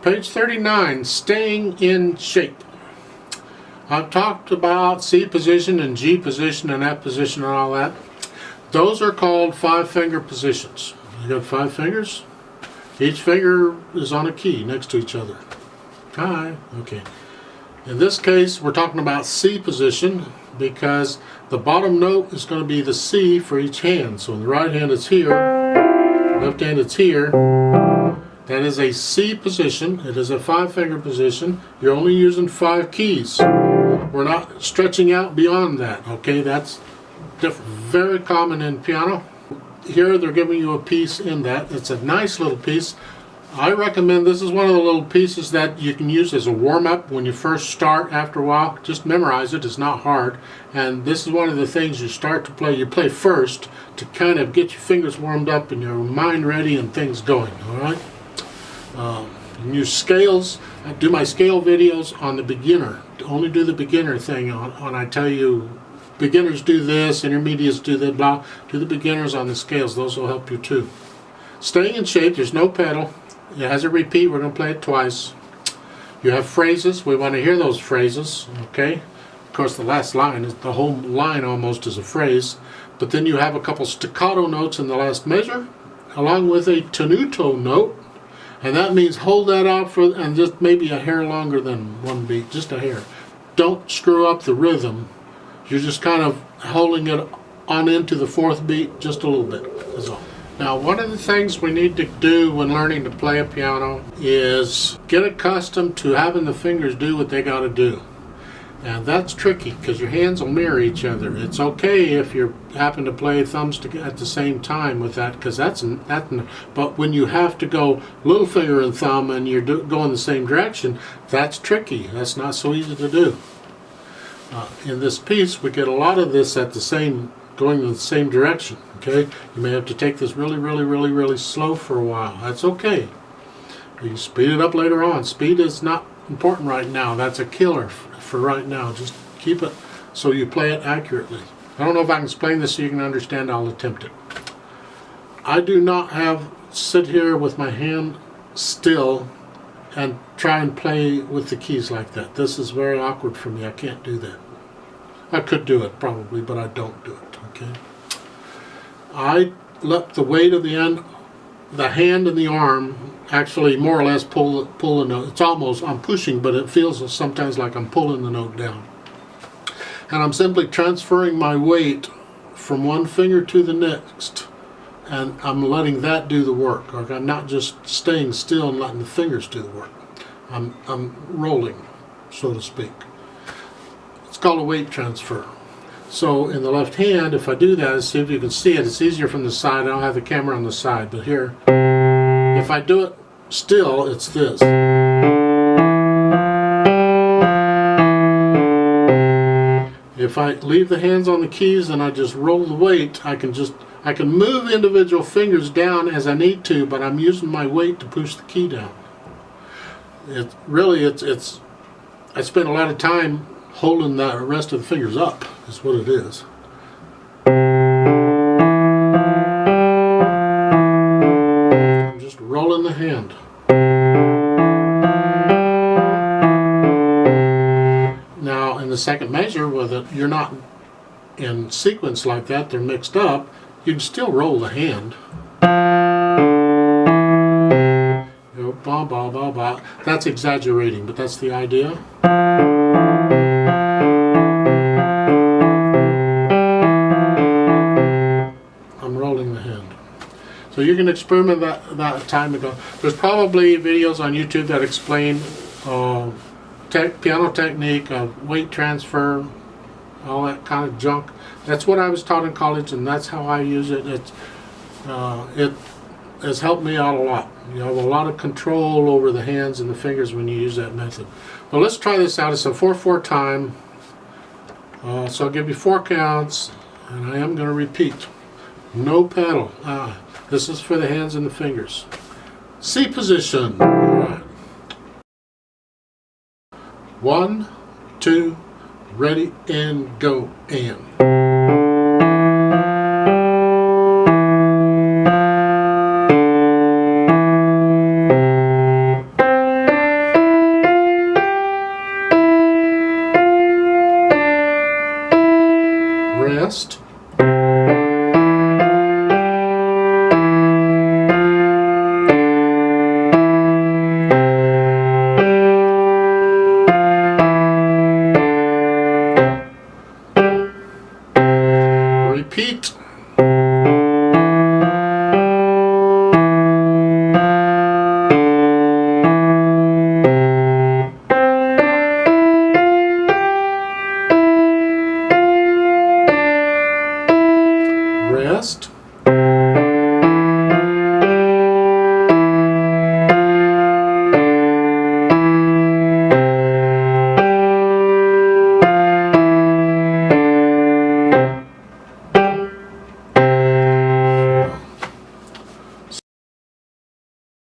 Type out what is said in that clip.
Page 39, staying in shape. I've talked about C position and G position and F position and all that. Those are called 5-finger positions. You got 5 fingers. Each finger is on a key next to each other. Hi. Okay. In this case, we're talking about C position because the bottom note is going to be the C for each hand. So in the right hand it's here, left hand it's here. That is a C position. It is a 5-finger position. You're only using 5 keys. We're not stretching out beyond that. Okay, that's very common in piano. Here they're giving you a piece in that. It's a nice little piece. I recommend this is one of the little pieces that you can use as a warm-up when you first start. After a while, just memorize it. It's not hard. And this is one of the things you start to play. You play first to kind of get your fingers warmed up and your mind ready and things going. All right. You can use scales. I do my scale videos on the beginner. Only do the beginner thing on I tell you beginners do this, intermediates do that, blah. Do the beginners on the scales. Those will help you too. Staying in shape. There's no pedal. It has a repeat. We're going to play it twice. You have phrases. We want to hear those phrases. Okay. Of course, the last line is the whole line almost is a phrase. But then you have a couple staccato notes in the last measure, along with a tenuto note. And that means hold that out for and just maybe a hair longer than one beat, just a hair. Don't screw up the rhythm. You're just kind of holding it on into the 4th beat just a little bit, is all. Now, one of the things we need to do when learning to play a piano is get accustomed to having the fingers do what they got to do. And that's tricky because your hands will mirror each other. It's okay if you happen to play thumbs at the same time with that, because but when you have to go little finger and thumb and you're going the same direction, that's tricky. That's not so easy to do. In this piece, we get a lot of this going in the same direction. Okay, you may have to take this really slow for a while. That's okay. You can speed it up later on. Speed is not important right now. That's a killer for right now. Just keep it so you play it accurately. I don't know if I can explain this so you can understand. I'll attempt it. I do not sit here with my hand still and try and play with the keys like that. This is very awkward for me. I can't do that. I could do it probably, but I don't do it. Okay. I let the weight of the hand and the arm actually more or less pull the note. It's almost, I'm pushing, but it feels sometimes like I'm pulling the note down. And I'm simply transferring my weight from one finger to the next, and I'm letting that do the work. Or I'm not just staying still and letting the fingers do the work. I'm rolling, so to speak. It's called a weight transfer. So in the left hand, if I do that, see if you can see it, it's easier from the side. I don't have the camera on the side, but here, if I do it still, it's this. If I leave the hands on the keys and I just roll the weight, I can move individual fingers down as I need to, but I'm using my weight to push the key down. I spend a lot of time holding the rest of the fingers up, is what it is. I'm just rolling the hand. Now, in the second measure, with it, you're not in sequence like that, they're mixed up. You can still roll the hand. Ba, ba, ba, ba. That's exaggerating, but that's the idea. I'm rolling the hand. So you can experiment that time ago. There's probably videos on YouTube that explain piano technique, weight transfer, all that kind of junk. That's what I was taught in college, and that's how I use it. It has helped me out a lot. You have a lot of control over the hands and the fingers when you use that method. Well, let's try this out. It's a 4/4 time. So I'll give you 4 counts, and I am going to repeat. No pedal. This is for the hands and the fingers. C position. All right. 1, 2, ready, and go, and.